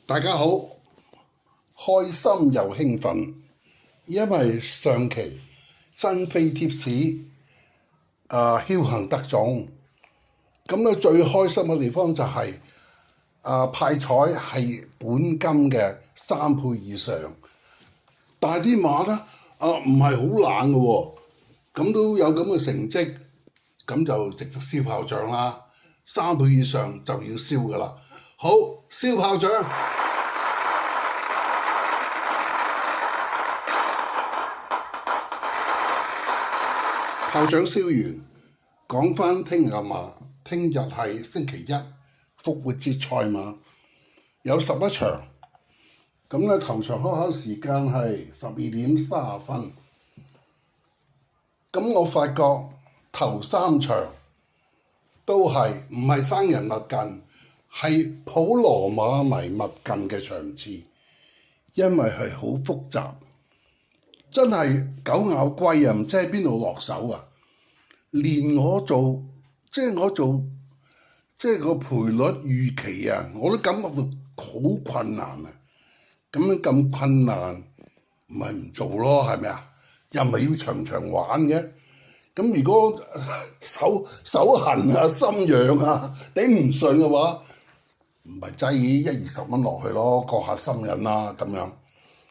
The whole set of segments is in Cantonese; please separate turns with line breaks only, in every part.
大家好，開心又興奮，因為上期新飛貼士僥倖得中，咁咧最開心嘅地方就係派彩係本金嘅3倍以上，但係啲馬咧唔係好冷嘅喎，咁都有咁嘅成績，咁就值得燒炮仗啦！3倍以上就要燒噶啦，好燒炮仗！炮仗燒完，講翻聽日馬，聽日係星期一，復活節賽馬有11場，咁咧頭場開考時間係12點30分，咁我發覺頭3場都係唔係生人勿近，係普羅馬迷勿近嘅場次，因為係好複雜。真係狗咬龜啊！唔知喺邊度落手啊！連我做個賠率預期啊，我都感覺到好困難啊！咁困難，唔係唔做咯，係咪啊？又唔係要場場玩嘅。咁如果手痕啊、心癢啊、頂唔順嘅話，唔係擠10-20蚊落去咯，過下心癮啦咁樣。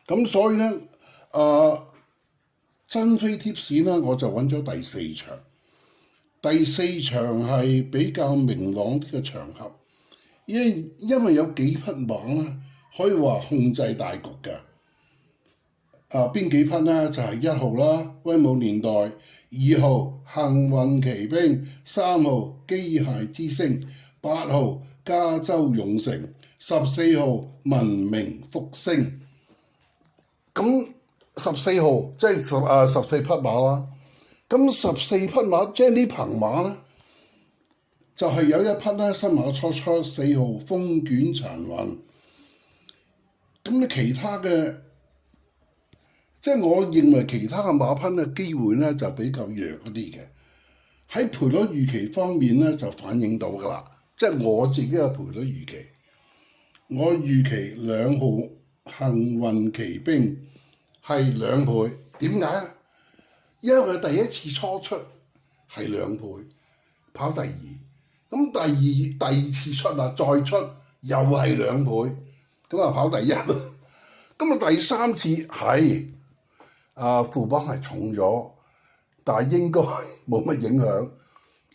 咁所以咧，真飛貼士咧，我就揾咗第4場。第4場係比較明朗啲嘅場合，因為有幾匹馬咧，可以話控制大局嘅。邊幾匹呢？就係1號啦，威武年代；2號幸運騎兵；3號機械之星；8號加州勇成；14號文明復星。咁14號即係14匹馬啦。咁14匹馬即係呢棚馬咧，就係有一匹咧新馬初4號風捲殘雲。咁你其他嘅，即係我認為其他嘅馬匹嘅機會咧就比較弱一啲嘅。喺賠率預期方面咧就反映到㗎啦，即係我自己嘅賠率預期，我預期2號幸運騎兵係2倍，點解咧？因為佢第一次初出係2倍，跑第2，咁第二次出啦，再出又係2倍，咁啊跑第1，咁啊第3次係副幫係重咗，但係應該冇乜影響。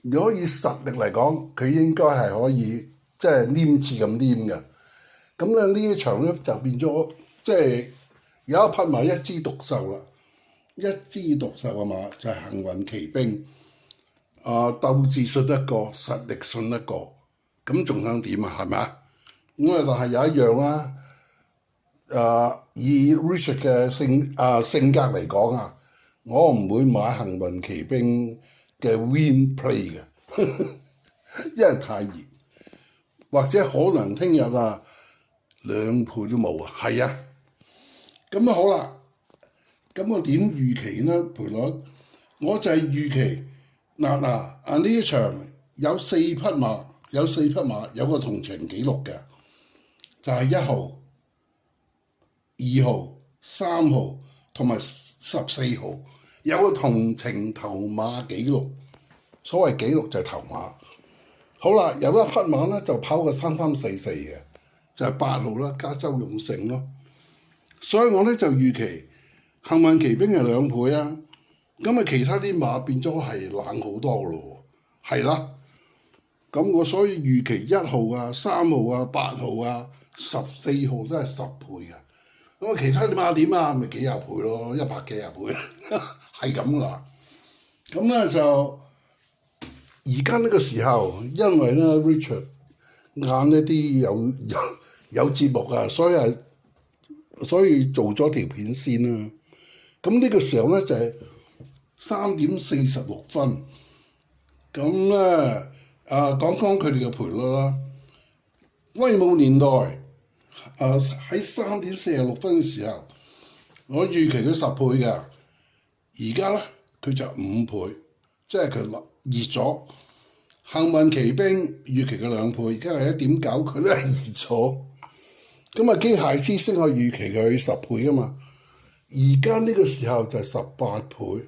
如果以實力嚟講，佢應該係可以即係黏次咁黏嘅。咁咧呢一場咧就變咗即係有一匹馬一枝獨秀啦。一枝獨秀嘅馬就係幸運騎兵，鬥志信得過，實力信得過，咁仲想點啊？係咪啊？咁但係有一樣啦，以 Richard 嘅性格嚟講啊，我唔會買幸運騎兵嘅 win play 嘅，因為太熱，或者可能聽日2倍都冇啊，係啊，咁好啦。咁我點預期呢？賠率我就係預期呢一場有4匹馬，有個同場紀錄嘅，就係1號、2號、3號同埋14號有個同程頭馬紀錄。所謂紀錄就係頭馬。好啦，有一匹馬咧就跑個3344嘅，就係8號啦，加州勇成咯。所以我咧就預期幸運騎兵係2倍啊，咁其他啲馬變咗係冷好多咯喎，係啦。咁我所以預期1號啊、3號啊、8號啊、14號都係10倍嘅。咁其他啲馬點啊？咪幾廿倍咯，100幾廿倍，係咁啦。咁咧就而家呢個時候，因為咧 Richard 晏一啲有節目啊，所以做咗條片先啦。咁呢個時候咧就係3點46分，咁咧講講佢哋嘅賠率啦。威武年代喺3點46分嘅時候，我預期佢10倍嘅，而家咧佢就5倍，即係佢熱咗。幸運騎兵預期嘅2倍，而家係1.9，佢都係熱咗。咁啊，機械師升我預期佢10倍噶嘛，而家呢個時候就係18倍。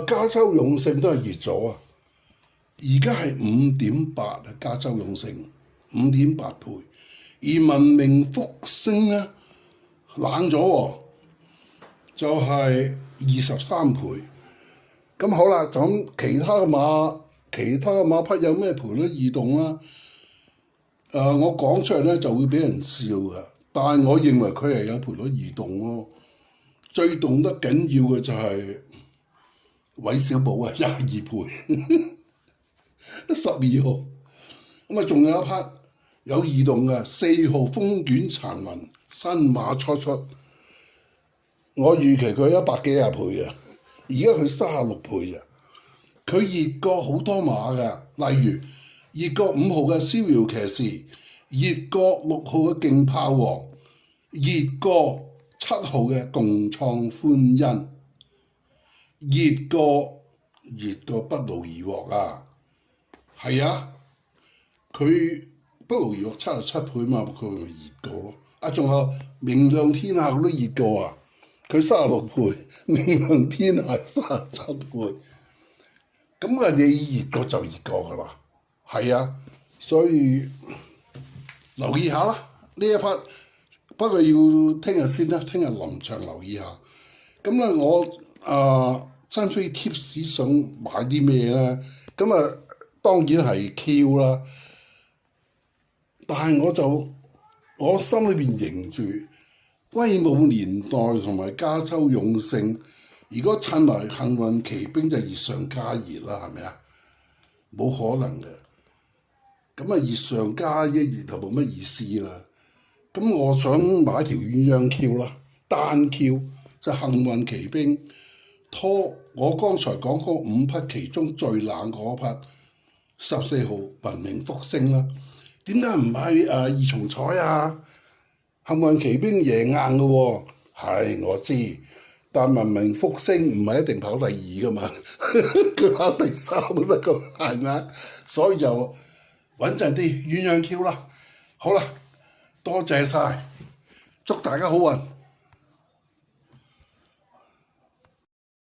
加州勇勝都係熱咗啊！而家係5.8啊，加州勇勝5.8倍，而文明復星咧冷咗喎，就係23倍。咁好啦，就咁其他嘅馬匹有咩賠率異動啦？我講出嚟咧就會俾人笑嘅，但係我認為佢係有賠率異動咯。最動得緊要嘅就係韋小寶啊，22倍，12號。咁啊，仲有一匹有異動嘅4號風捲殘雲新馬初出，我預期佢100幾廿倍啊，而家佢36倍啊。佢熱過好多馬㗎，例如熱過5號嘅逍遙騎士，熱過6號嘅勁炮王，熱過7號嘅共創歡欣，熱過不勞而獲啊！係啊，佢不勞而獲77倍嘛，佢咪熱過咯。啊，仲有明亮天下都熱過啊，佢36倍，明亮天下37倍。咁啊，你熱過就熱過㗎啦，係啊，所以留意下啦，呢一匹。不過要聽日先啦，聽日臨場留意下。咁咧，我爭取 tips 想買啲咩咧？咁啊，當然係 Q 啦。但係我心裏邊凝住威武年代同埋加州勇勝。如果襯埋幸運騎兵就熱上加熱啦，係咪啊？冇可能嘅。咁啊，熱上加一熱就冇乜意思啦。咁我想買條鴛鴦 Q 啦，單 Q 就幸運騎兵拖我剛才講嗰5匹其中最冷嗰匹14號文明復星啦。點解唔買二重彩啊？幸運騎兵贏硬嘅喎，係我知。但文明復星唔係一定跑第2噶嘛，佢跑第3都得㗎，係咪？所以就穩陣啲鴛鴦 Q 啦。好啦，多謝晒，祝大家好運。